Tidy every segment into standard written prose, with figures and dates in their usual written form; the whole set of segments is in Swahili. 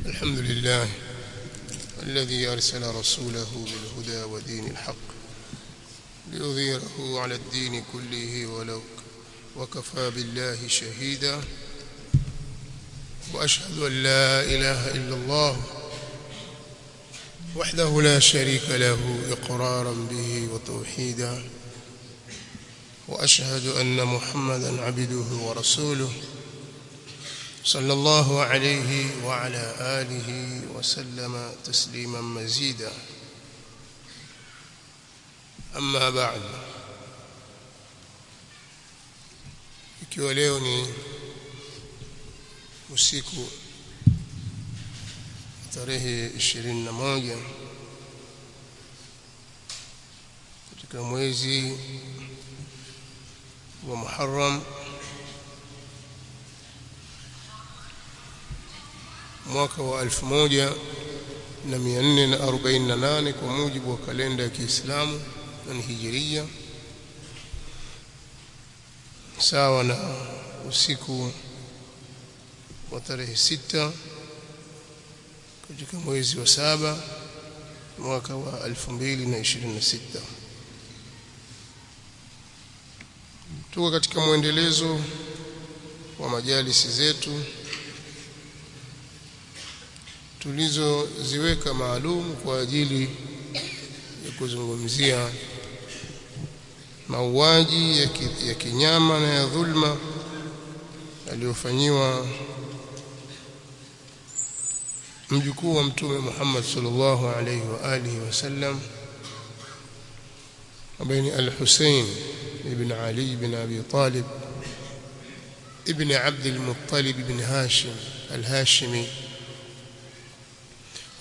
الحمد لله الذي أرسل رسوله بالهدى ودين الحق ليظهره على الدين كله ولو وكفى بالله شهيدا وأشهد أن لا إله إلا الله وحده لا شريك له إقرارا به وتوحيدا وأشهد أن محمدا عبده ورسوله صلى الله عليه وعلى آله وسلم تسليما مزيدا أما بعد ikiwa leo ni usiku tarehe 21 katika mwezi wa Muharram mwaka wa 1448 kwa mujibu wa kalenda ya Kiislamu na Hijiria, sawa na usiku wa tarehe 6 katika mwezi wa 7 mwaka wa 2026. Tuko katika muendelezo wa majalisi zetu tulizoziweka maalum kwa ajili ya kuzungumzia mauaji ya kinyama na ya dhulma aliyofanyiwa mjukuu wa Mtume Muhammad sallallahu alayhi wa alihi wasallam ambaye ni Al-Hussein ibn Ali ibn Abi Talib ibn Abd al-Muttalib ibn Hashim al-Hashimi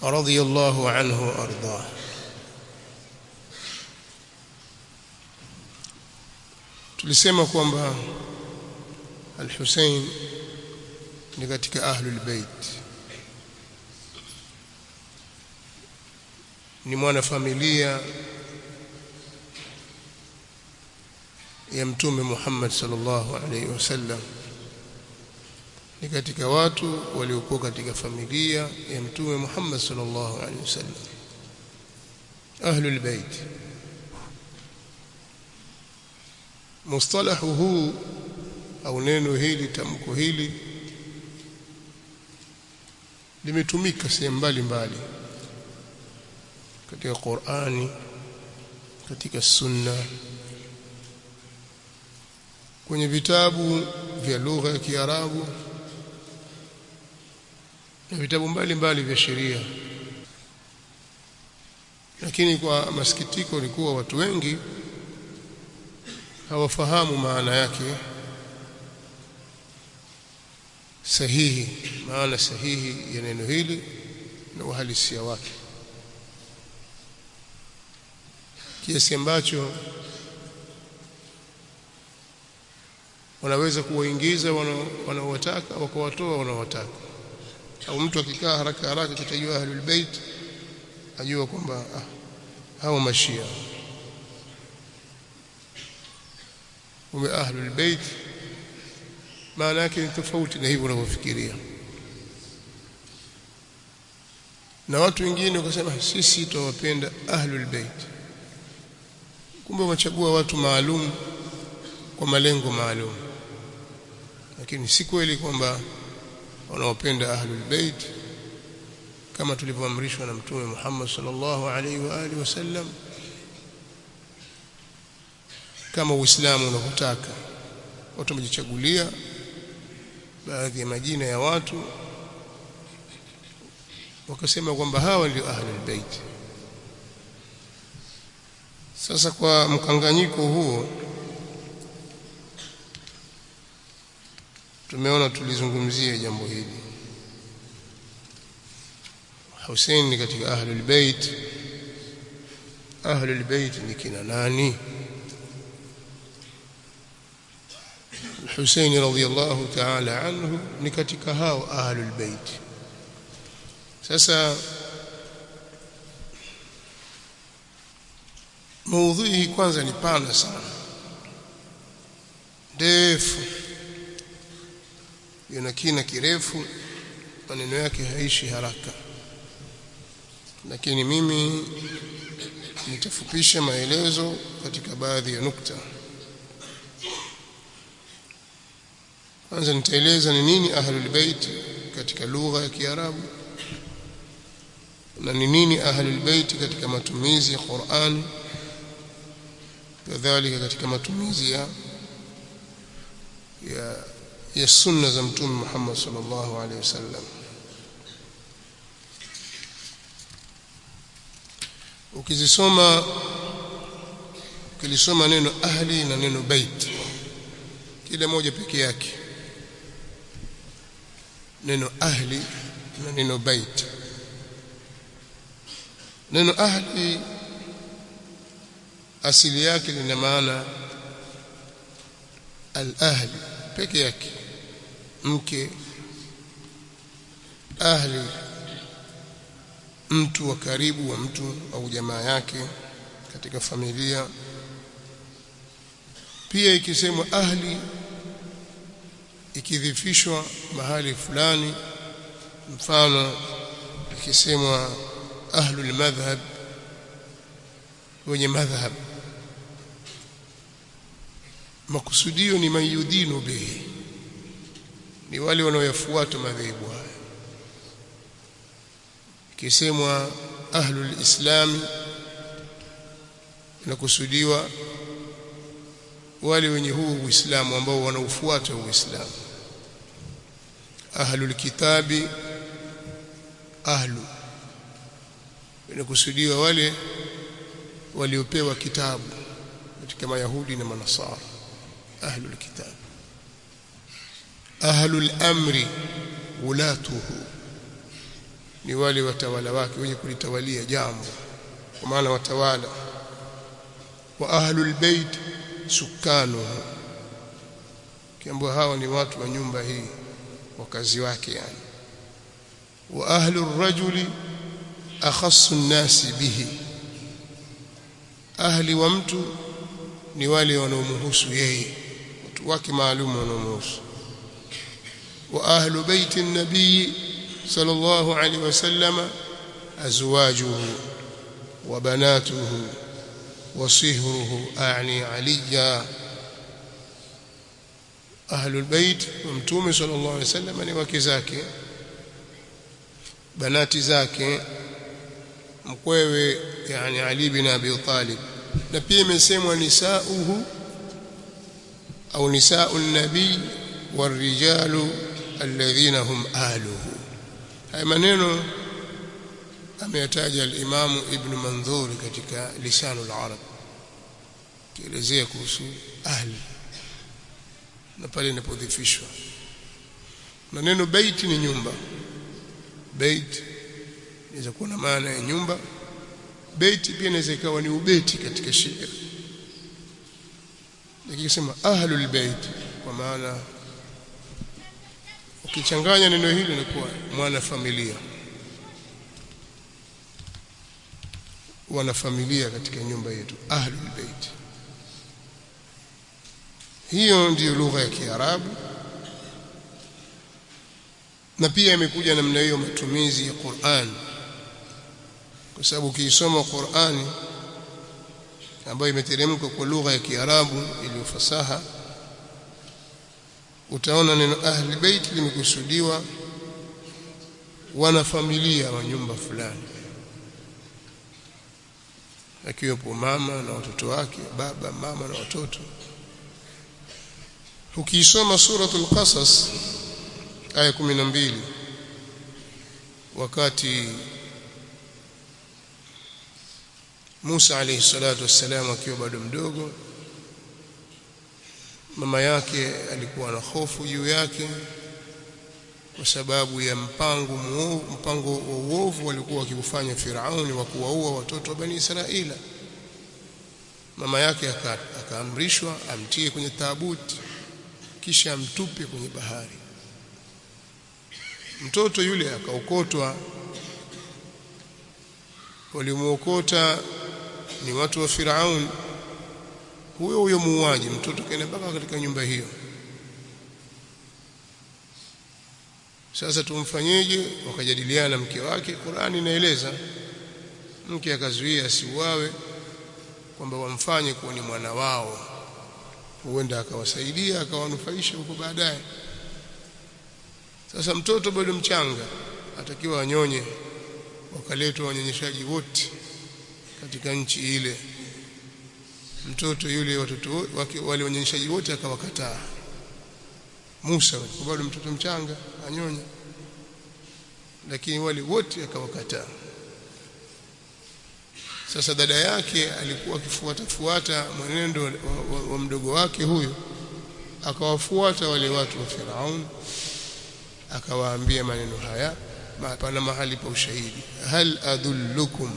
رضي الله عنه وارضاه. Tulisema kwamba Al-Hussein ni katika ahlul bait, ni mwana familia ya Mtume Muhammad sallallahu alaihi wasallam, ni katika watu waliokuwa katika familia ya Mtume Muhammad sallallahu alaihi wasallam, ahlul bait. Mustalahu huu au neno hili, tamko hili limetumika sehemu mbalimbali katika Qur'ani, katika Sunna, kwenye vitabu vya lugha ya Kiarabu na vitabu mbalimbali vya sheria. Lakini kwa masikitiko ni kuwa watu wengi hawafahamu maana yake sahihi, maana sahihi ya neno hili na uhalisia wake, kiasi ambacho wanaweza kuwaingiza wanaowataka wakawatoa wanaowataka. Au mtu akikaa haraka haraka kitajua ahlul bait, ajua kwamba hao mashia. Ume ahlul bait maana yake ni tofauti na hivyo unavyofikiria. Na watu wengine wakasema sisi tuwapenda ahlul bait, kumbe wachagua watu maalum kwa malengo maalum. Lakini si kweli kwamba wanaopenda ahlul bait kama tulivyoamrishwa na Mtume Muhammad sallallahu alaihi wa alihi wasallam, kama Uislamu unavyotaka. Watu wamejichagulia baadhi ya majina ya watu wakasema kwamba hawa ndio ahlul bait. Sasa kwa mkanganyiko huo tumeona tulizungumzie jambo hili. Hussein ni katika ahlul bait. Ahlul bait ni kina nani? Hussein radhiyallahu ta'ala anhu ni katika hao ahlul bait. Sasa maudhui kwanza ni pana sana, ndefu, yana kina kirefu, maneno yake haishi haraka, lakini mimi nitafupisha maelezo katika baadhi ya nukta. Kwanza nitaeleza ni nini ahlul bait katika lugha ya Kiarabu na ni nini ahlul bait katika matumizi ya Qur'an, kadhalika katika matumizi ya sunna za Mtume Muhammad sallallahu alaihi wasallam. Ukilisoma neno ahli na neno bait, kila moja peke yake, neno ahli na neno bait. Neno ahli asili yake lina maana al-ahli peke yake, mke. Ahli mtu wa karibu wa mtu au jamaa yake katika familia. Pia ikisemwa ahli ikidhifishwa mahali fulani, mfano ikisemwa ahlul madhhab, wenye madhhab, makusudio ni mayudinu bihi, ni wale wanaoyafuata madhehebu haya. Ikisemwa ahlul islam, inakusudiwa wale wenye huu Uislamu ambao wanaufuata Uislamu. Ahlul kitabi, ahlu, inakusudiwa wale waliopewa kitabu katika Mayahudi na Manasara, ahlul kitab. Ahlul amri, ulatuhu, ni wale watawala wake wenye kulitawalia jambo, kwa maana watawala. Wa ahlul bait sukanuhu, kiambo hawa ni watu wa nyumba hii, wakazi wake yani. Wa ahlur rajuli akhassu an-nasi bihi, ahli wa mtu ni wale wanaomhusu yeye, watu wake maalum wanaomhusu. Wa ahlu baiti an-nabii sallallahu alaihi wasallam azwajuhu wa banatuhu wa sihruhu, a'ni aliya. Ahlul bait wa Mtume sallallahu alaihi wasallam ni wake zake, banati zake, mkwewe yani Ali bin Abi Talib. Na pia imesemwa nisauhu au nisaun nabii warijalu alladhina hum ahluhu. Haya maneno ameyataja al-Imam Ibn Manzur katika Lisanul Arab, kielezea kuhusu ahli na pale inapodhifishwa. Na neno bait ni nyumba. Bait inaweza kuwa na maana ya nyumba. Bait pia inaweza ikawa ni ubeti katika shairi. Nikisema ahlul bait, kwa maana ukichanganya neno hili linakuwa mwana familia, wana familia katika nyumba yetu, ahlul bait. Hiyo ndiyo lugha ya Kiarabu, na pia imekuja namna hiyo matumizi ya Qur'an, kwa sababu ukisoma Qur'ani ambayo imeteremka kwa lugha ya Kiarabu iliyofasaha, utaona neno ahli bait limekusudiwa wana familia wa nyumba fulani, akiwepo mama na watoto wake, baba, mama na watoto. Ukisoma suratul Qasas aya 12, wakati Musa alayhi salatu wassalam akiwa bado mdogo, mama yake alikuwa na hofu juu yake kwa sababu ya mpango wa uovu walikuwa wakifanya Firauni wa kuwaua watoto wa Bani Israila. Mama yake akaamrishwa amtie kwenye tabuti kisha amtupe kwenye bahari. Mtoto yule akaokotwa. Walimuokota ni watu wa Firauni. Huyo muuaji, mtoto kaenda mpaka katika nyumba hiyo. Sasa tumfanyeje? Wakajadiliana mke wake. Qur'ani inaeleza mke akazuia asiuawe, kwamba wamfanye kuwa ni mwana wao, huenda akawasaidia akawanufaisha huko baadaye. Sasa mtoto bado mchanga atakiwa anyonye, wakaletwa wanyonyeshaji wote katika nchi ile. Mtoto yule, watoto wake wale wanyonyeshaji wote akawakataa. Musa bado mtoto mchanga anyonye, lakini wale wote akawakataa. Sasa dada yake alikuwa akifuata mwenendo wa mdogo wake huyo, akawafuata wale watu wa Firaun, akawaambia maneno haya, pana mahali pa ushahidi: hal adullukum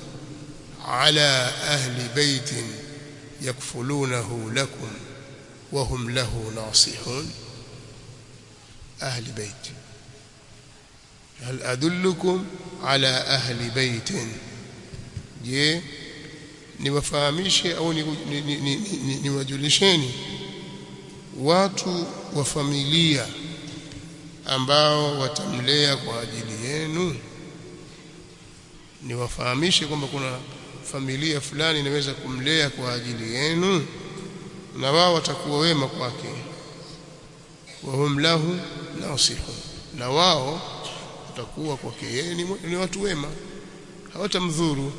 ala ahli baitin yakfulunahu lakum wa hum lahu nasihun. ahli bait, hal adullukum ala ahli baitin, je, niwafahamishe au niwajulisheni watu wa familia ambao watamlea kwa ajili yenu? Niwafahamishe kwamba kuna familia fulani inaweza kumlea kwa ajili yenu, na wao watakuwa wema kwake. wa hum lahu nasihun, na wao watakuwa kwake yeye ni watu wema, hawatamdhuru.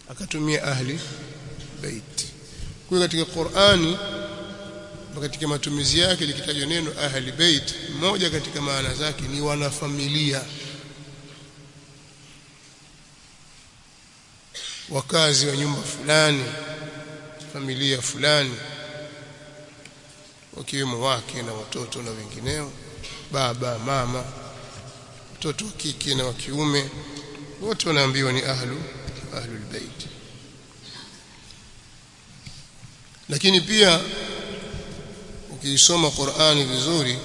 Akatumia ahli bait. Kwa katika Qur'ani, katika matumizi yake likitajwa neno ahli bait, moja katika maana zake ni wanafamilia, wakazi wa nyumba fulani, familia fulani, wakiwemo wake na watoto na wengineo, baba, mama, mtoto wa kike na wa kiume, wote wanaambiwa ni ahlul bait. Lakini pia ukisoma Qur'ani vizuri,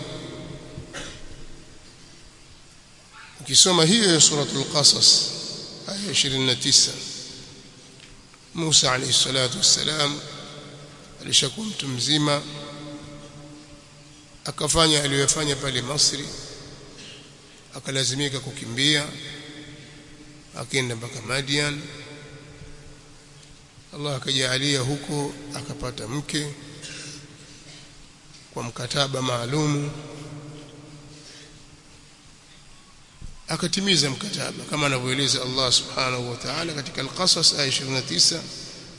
ukisoma hiyo ya suratul Qasas aya 29, Musa alayhi salatu wassalam alishakuwa mtu mzima, akafanya aliyofanya pale Misri, akalazimika kukimbia, akaenda mpaka Madian. Allah akajalia huko akapata mke kwa mkataba maalum, akatimiza mkataba kama anavyoeleza Allah subhanahu wa ta'ala katika Al-Qasas aya 29,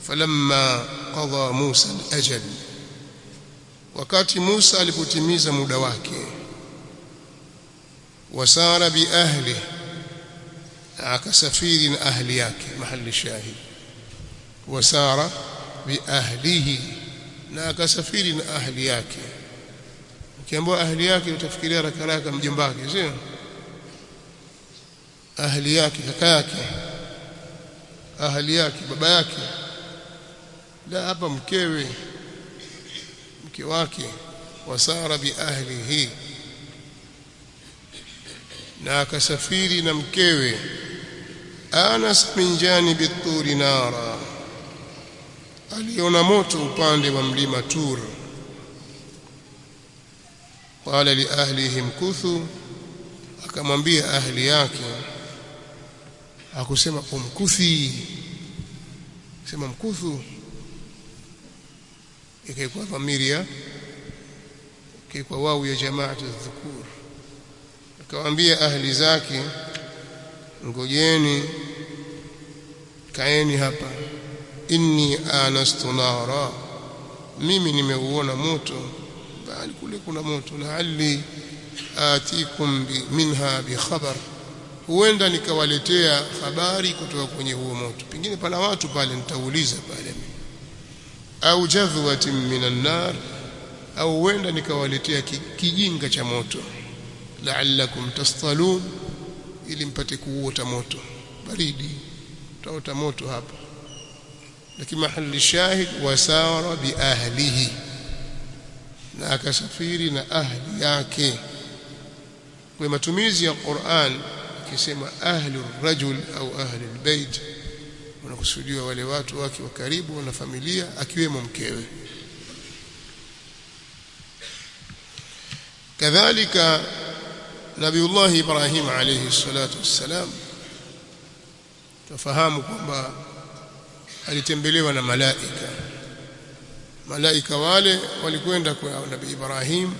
falamma qada Musa al-ajal, wakati Musa alipotimiza muda wake, wasara bi ahli, akasafiri na ahli yake, mahali shahid, wasara bi ahlihi, na akasafiri na ahli yake. Ukiambiwa ahli yake utafikiria haraka haraka mjomba wake, sio? Ahli yake kaka yake, ahli yake baba yake, la, hapa mkewe, mke wake. Wasara bi ahlihi, na akasafiri na mkewe. Anas min janibi turi nara, aliona moto upande wa mlima Tur. Qala li ahlihi mkuthu, akamwambia ahli yake, hakusema umkuthi, sema mkuthu, ikaikuwa dhamiria, ikaikuwa wawu ya jamaatu dhukur. Akawaambia ahli zake, ngojeni, kaeni hapa, inni anastu nara, mimi nimeuona moto, bali kule kuna moto, laali atikum minha bi khabar, huenda nikawaletea habari kutoka kwenye huo moto, pengine pana watu pale, nitauliza pale, au jadhwatin minan nar, au huenda nikawaletea kijinga cha moto, la'allakum tastalun, ili mpate kuota moto baridi, taota moto hapa. Lakini mahali shahid, wasara bi ahlihi, na akasafiri na ahli yake. Kwa matumizi ya Qur'an, ikisema ahli rajul au ahli albayt, wanakusudiwa wale watu wake wa karibu na familia, akiwemo mkewe. Kadhalika Nabiullah Ibrahim alayhi salatu wassalam tufahamu kwamba alitembelewa na malaika wale walikwenda kwa Nabii Ibrahim,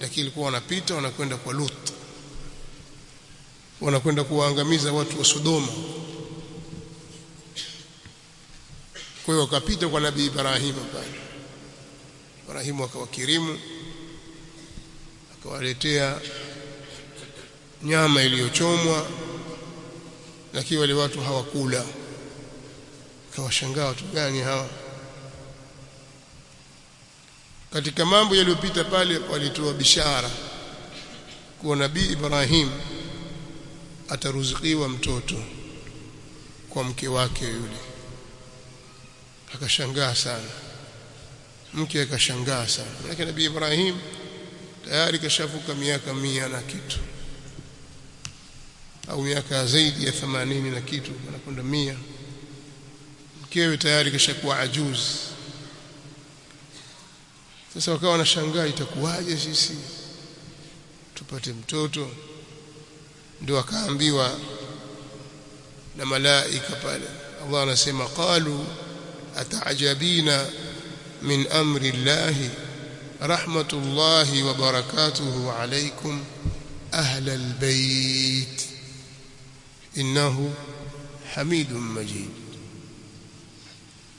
lakini walikuwa wanapita wanakwenda kwa Lut, wanakwenda kuwaangamiza watu wa Sodoma. Kwa hiyo wakapita kwa Nabii Ibrahim pale. Ibrahim akawakirimu, akawaletea nyama iliyochomwa, lakini wale watu hawakula. Akawashangaa, watu gani hawa? Katika mambo yaliyopita pale walitoa bishara kwa Nabii Ibrahim ataruzikiwa mtoto kwa mke wake yule. Akashangaa sana, mke akashangaa sana, lakini Nabii Ibrahim tayari kashavuka miaka 100 na kitu, au miaka zaidi ya 80 na kitu, anakwenda 100. Mkewe tayari kashakuwa ajuz. Sasa wakawa wanashangaa, itakuwaje sisi tupate mtoto? Ndio akaambiwa na malaika pale, Allah anasema qalu ata'jabina min amri Allahi rahmatullahi wa barakatuhu alaykum ahla albayt innahu hamidun majid.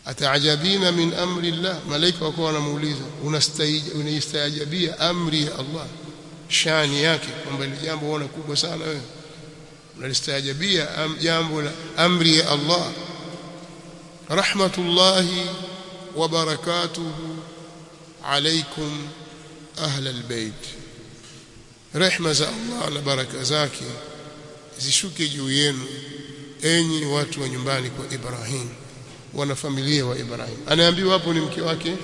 Ata'jabina min amri Allah, malaika wako wanamuuliza unaistajabia amri ya Allah, shani yake, kwamba ile jambo huona kubwa sana wewe, unalistajabia jambo la amri ya Allah. Rahmatullahi wa barakatuhu alaykum ahla albayt, rehma za Allah na baraka zake zishuke juu yenu enyi watu wa nyumbani kwa Ibrahim, wana familia wa Ibrahim. Anaambiwa hapo ni mke wake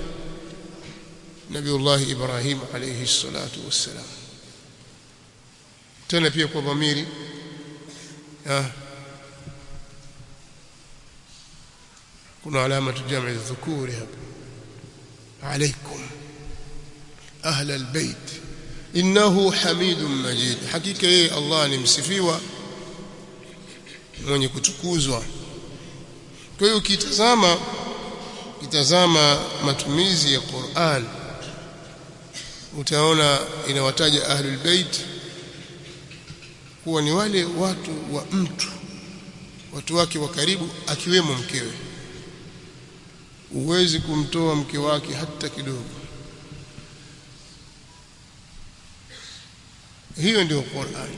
Nabiullah Ibrahim alayhi salatu wassalam, tena pia kwa dhamiri kuna alama jamaa dhukuri hapa, alaykum ahla albayt innahu hamidun majid. Hakika yeye Allah ni msifiwa mwenye kutukuzwa. Kwa hiyo kitazama matumizi ya Qur'an, utaona inawataja ahlul bait kuwa ni wale watu wa mtu, watu wake wa karibu, akiwemo mkewe. Huwezi kumtoa mke wake hata kidogo. Hiyo ndio Qur'an.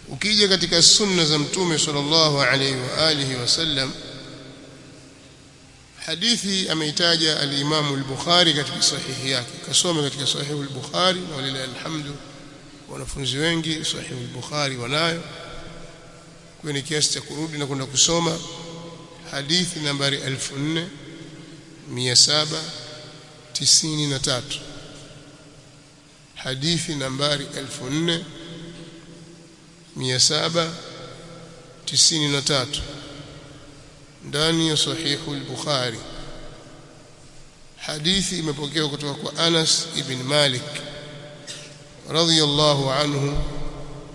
Ukija katika sunna za Mtume sallallahu alayhi wa alihi wasallam, hadithi ameitaja al-Imam al-Bukhari katika sahihi yake. Kasome katika sahihi al-Bukhari, na walilahi alhamdu, wanafunzi wengi sahihi al-Bukhari wanayo, kwa ni kiasi cha kurudi na kwenda kusoma. Hadithi nambari 4793, hadithi nambari 4793 ndani ya sahihu al-Bukhari. Hadithi imepokewa kutoka kwa Anas ibn Malik radhiyallahu anhu,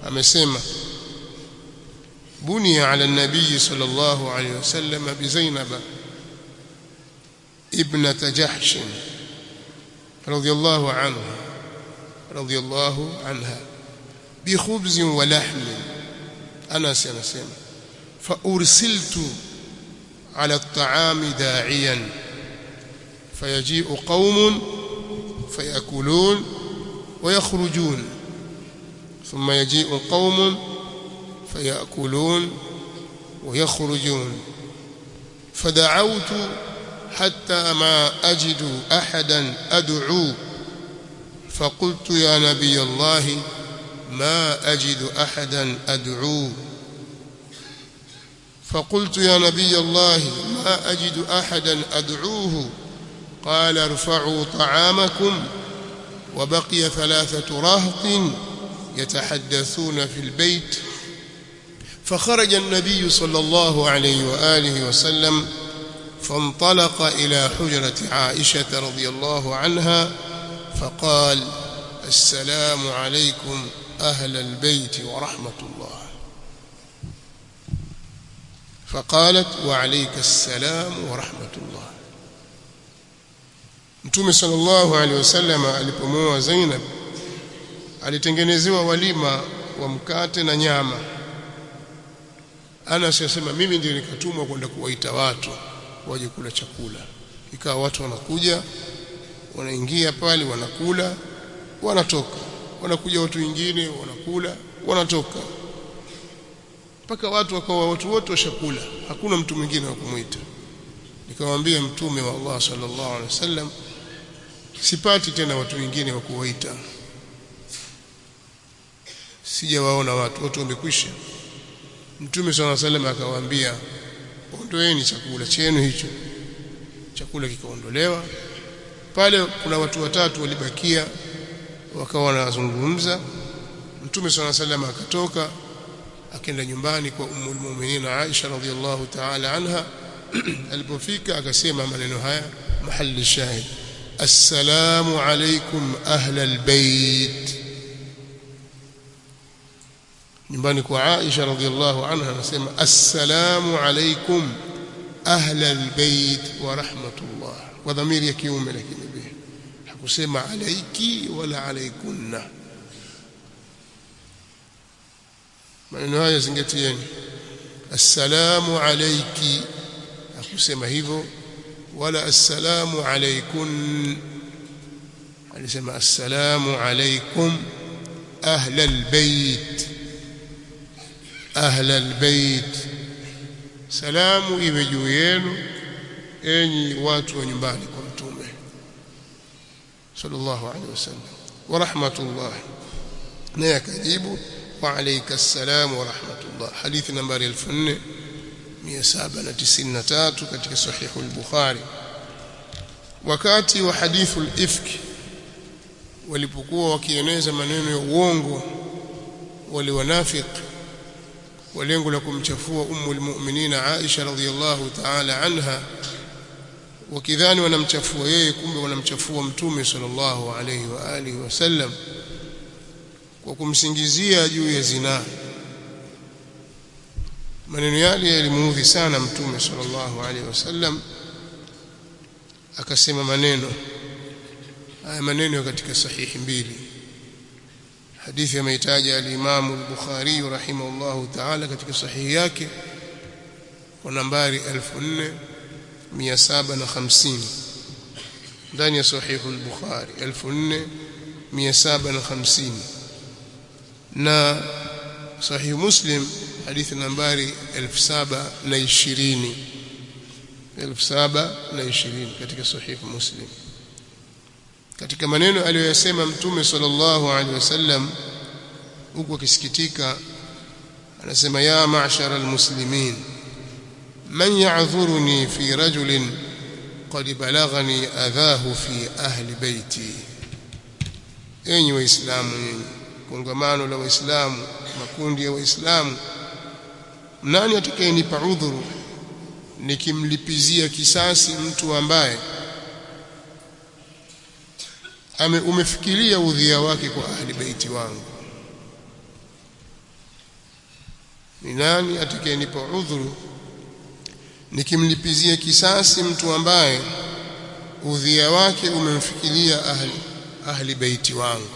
amesema بني على النبي صلى الله عليه وسلم بزينب ابنة جحش رضي الله عنها بخبز ولحم. أنس ينسمع فأرسلت على الطعام داعيا فيجيء قوم فيأكلون ويخرجون، ثم يجيء قوم فيأكلون ويخرجون، فدعوت حتى ما أجد أحدا أدعو، فقلت يا نبي الله ما أجد أحدا أدعو، فقلت يا نبي الله ما أجد أحدا أدعوه، قال ارفعوا طعامكم، وبقي 3 رهط يتحدثون في البيت. فخرج النبي صلى الله عليه وآله وسلم فانطلق إلى حجرة عائشة رضي الله عنها فقال السلام عليكم أهل البيت ورحمة الله. فقالت وعليك السلام ورحمة الله. Mtume sallallahu alaihi wasallam alipomuoa Zainab alitengenezewa walima wa mkate na nyama. Anas yasema mimi ndiye nikatumwa kwenda kuwaita watu waje kula chakula. Ikawa watu wanakuja, wanaingia pale, wanakula, wanatoka. Wanakuja watu wengine, wanakula, wanatoka. Mpaka watu wakawa watu wote washakula, hakuna mtu mwingine wa kumuita. Nikamwambia Mtume wa Allah sallallahu alaihi wasallam, sipati tena watu wengine wa kuwaita. Sijawaona watu wamekwisha. Mtume sallallahu alaihi wasallam akawaambia, ondoeni chakula chenu hicho. Chakula kikaondolewa. Pale kuna watu watatu walibakia, wakawa wanazungumza. Mtume sallallahu alaihi wasallam akatoka akaenda nyumbani kwa Ummul Mu'minin Aisha radhiyallahu ta'ala anha. Alipofika akasema maneno haya, mahali shahid: assalamu alaykum ahlal bait. Nyumbani kwa Aisha radhiyallahu anha anasema assalamu alaykum ahlal bait wa rahmatullah, wa dhamiri ya kiume, lakini bihi hakusema alayki wala alaykunna. Maneno haya zingatieni. Assalamu alayki, hakusema hivyo, wala assalamu alaykun. Alisema assalamu alaykum ahlal bait. Ahlal bait, salamu iwe juu yenu enyi watu wa nyumbani kwa Mtume sallallahu alaihi wasallam, wa rahmatullah. Naye akajibu wa alayka assalam wa rahmatullah. Hadithi nambari 4793 katika sahihu al-Bukhari. Wakati wa hadithu al-ifk, walipokuwa wakieneza maneno ya uongo wale wanafiki kwa lengo la kumchafua Ummul Mu'minin Aisha radhiyallahu ta'ala anha, wakidhani wanamchafua yeye, kumbe wanamchafua Mtume sallallahu alayhi wa alihi wasallam kwa kumsingizia juu ya zinaa. Maneno yale yalimuudhi sana Mtume sallallahu alayhi wasallam, akasema maneno haya. Maneno katika sahihi mbili. Hadithi ameitaja al-Imam al-Bukhari rahimahullahu ta'ala katika sahihi yake kwa nambari 4750 ndani ya sahihi al-Bukhari 4750, na sahihi Muslim hadithi nambari 1720 katika sahihi Muslim. Katika maneno aliyosema Mtume sallallahu alaihi wasallam huku akisikitika, anasema ya ma'shara almuslimin man ya'dhuruni fi rajulin qad balaghani adhahu fi ahli baiti. Enyi waislamu, nyinyi kongamano la waislamu, makundi ya waislamu, nani atakayenipa udhuru nikimlipizia kisasi mtu ambaye umefikiria udhia wake kwa ahli baiti wangu? Ni nani atakayenipa udhuru nikimlipizia kisasi mtu ambaye udhia wake umemfikiria ahli baiti wangu,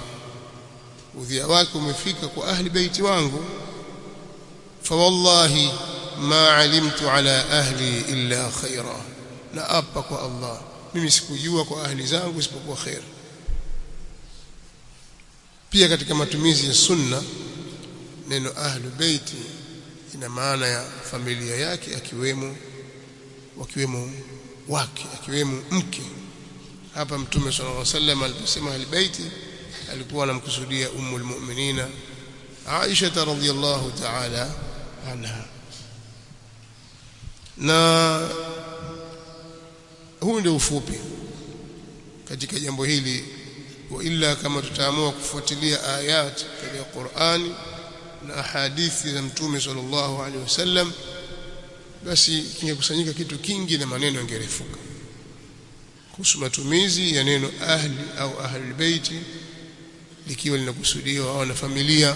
udhia wake umefika kwa ahli baiti wangu? Fa wallahi ma alimtu ala ahli illa khaira, na apa kwa Allah, mimi sikujua kwa ahli zangu isipokuwa khair. Pia katika matumizi ya sunna, neno ahlu baiti ina maana ya familia yake, akiwemo wake, akiwemo mke. Hapa Mtume sallallahu alaihi wasallam aliposema ahli baiti alikuwa anamkusudia Ummul Mu'minina Aisha radhiyallahu ta'ala anha. Na huu ndio ufupi katika jambo hili, wa illa kama tutaamua kufuatilia ayat katika Qur'ani na hadithi za Mtume sallallahu alaihi wasallam, basi kingekusanyika kitu kingi na maneno yangerefuka kuhusu matumizi ya neno ahli au ahlul baiti likiwa linakusudiwa au na familia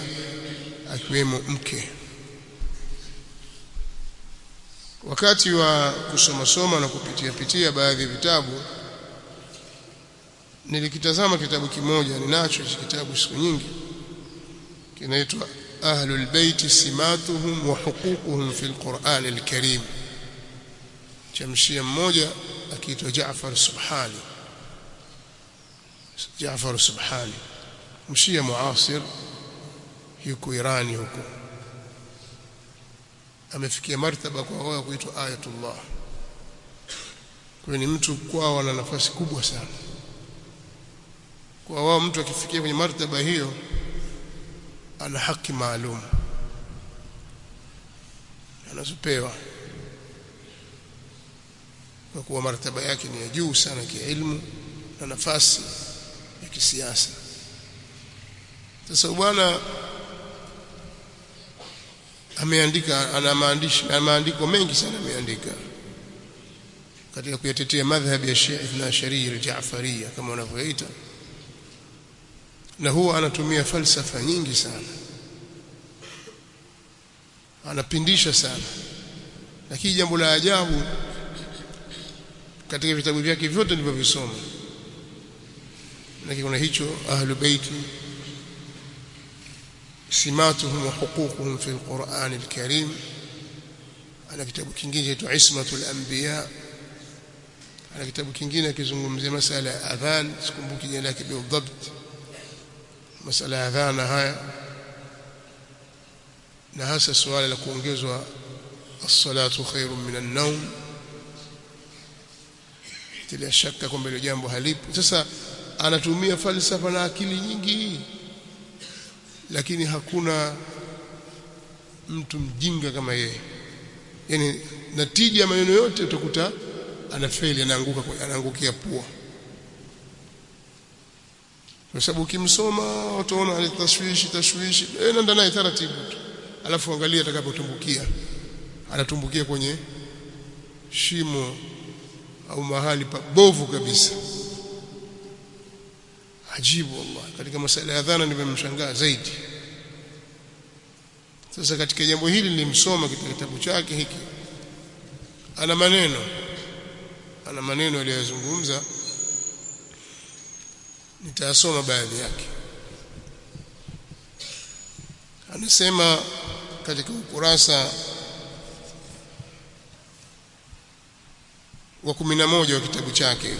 akiwemo mke. Wakati wa kusoma na kupitia baadhi ya vitabu, nilikitazama kitabu kimoja, ninacho kitabu siku nyingi, kinaitwa Ahlul Bait Simatuhum wa Huququhum fil Qur'an al-Karim, cha mshia mmoja akiitwa Jaafar Subhani, mshia muasir, yuko Irani huko. Amefikia martaba kwa wao kuitwa Ayatullah. Kwa ni mtu kwao ana nafasi kubwa sana. Kwa wao mtu akifikia kwenye martaba hiyo ana haki maalum anazopewa, kwa kuwa martaba yake ni ya juu sana kielimu na nafasi ya kisiasa. Sasa bwana ameandika, ana maandiko mengi sana ameandika katika kuyatetea madhhabi ya Shia Ithna Sharia al-Ja'fariyya kama wanavyoita, na huwa anatumia falsafa nyingi sana, anapindisha sana. Lakini jambo la ajabu katika vitabu vyake vyote nilivyovisoma, lakini kuna hicho Ahlul Bait Simatuhum wa Huququhum fil Qur'an al-Karim. Ana kitabu kingine chaitwa Ismatul Anbiya. Ana kitabu kingine akizungumzia masala ya adhan, sikumbuki jina lake bidhabt, masala ya adhan haya, na hasa swala la kuongezwa as-salatu khairun minan nawm, bila shaka kwamba hilo jambo halipo. Sasa anatumia falsafa na akili nyingi, lakini hakuna mtu mjinga kama yeye. Yani natija maneno yote utakuta anafeli, anaangukia pua, kwa sababu ukimsoma utaona tashwishi nenda naye taratibu tu, alafu angalia atakapotumbukia, anatumbukia kwenye shimo au mahali pabovu kabisa. Ajibu wallahi, katika masala ya dhana nimemshangaa zaidi. Sasa katika jambo hili nilimsoma katika kitabu chake hiki, ana maneno aliyozungumza, nitasoma baadhi yake. Anasema katika ukurasa wa 11 wa kitabu chake: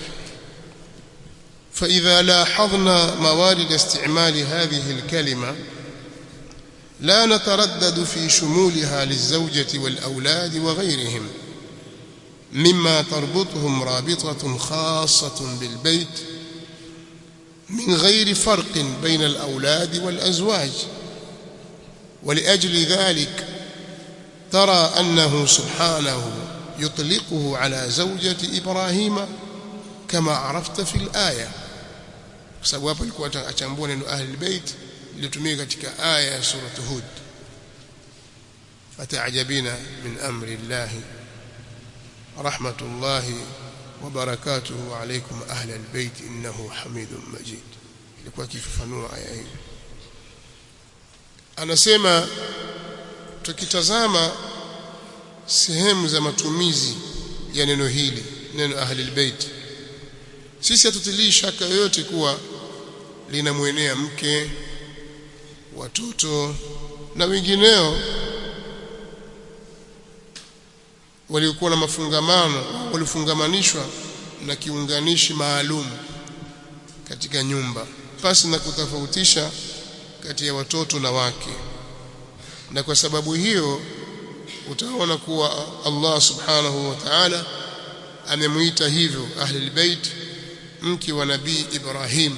فإذا لاحظنا موارد استعمال هذه الكلمة لا نتردد في شمولها للزوجة والأولاد وغيرهم مما تربطهم رابطة خاصة بالبيت من غير فرق بين الأولاد والأزواج، ولأجل ذلك ترى أنه سبحانه يطلقه على زوجة إبراهيم كما عرفت في الآية. sababu hapo alikuwa achambua neno Ahlul Bait lilitumika katika aya ya sura Hud: fata'ajabina min amri llahi rahmatullahi wa barakatuhu alaykum ahlal bait innahu hamidun majid. Ilikuwa kifafanua aya hii. Anasema tukitazama sehemu za matumizi ya neno hili, neno Ahlul Bait, sisi hatutilii shaka yoyote kuwa linamwenea mke, watoto na wengineo waliokuwa na mafungamano, walifungamanishwa na kiunganishi maalum katika nyumba, pasi na kutofautisha kati ya watoto na wake. Na kwa sababu hiyo utaona kuwa Allah subhanahu wa ta'ala amemuita hivyo Ahlul Bait, mke wa Nabii Ibrahim.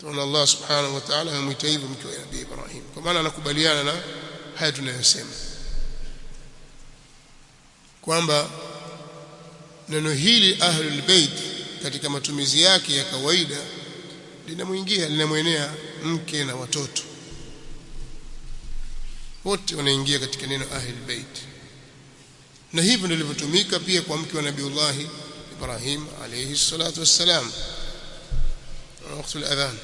Tunaona Allah subhanahu wa ta'ala amemuita hivyo mke wa Nabii Ibrahim, kwa maana anakubaliana na haya tunayosema kwamba neno hili Ahlul Bait katika matumizi yake ya kawaida linamwenea mke na watoto wote, wanaingia katika neno Ahlul Bait. Na hivyo ndivyo ilivyotumika pia kwa mke wa Nabiiullah Ibrahim alayhi salatu wassalam wakati al-adhan.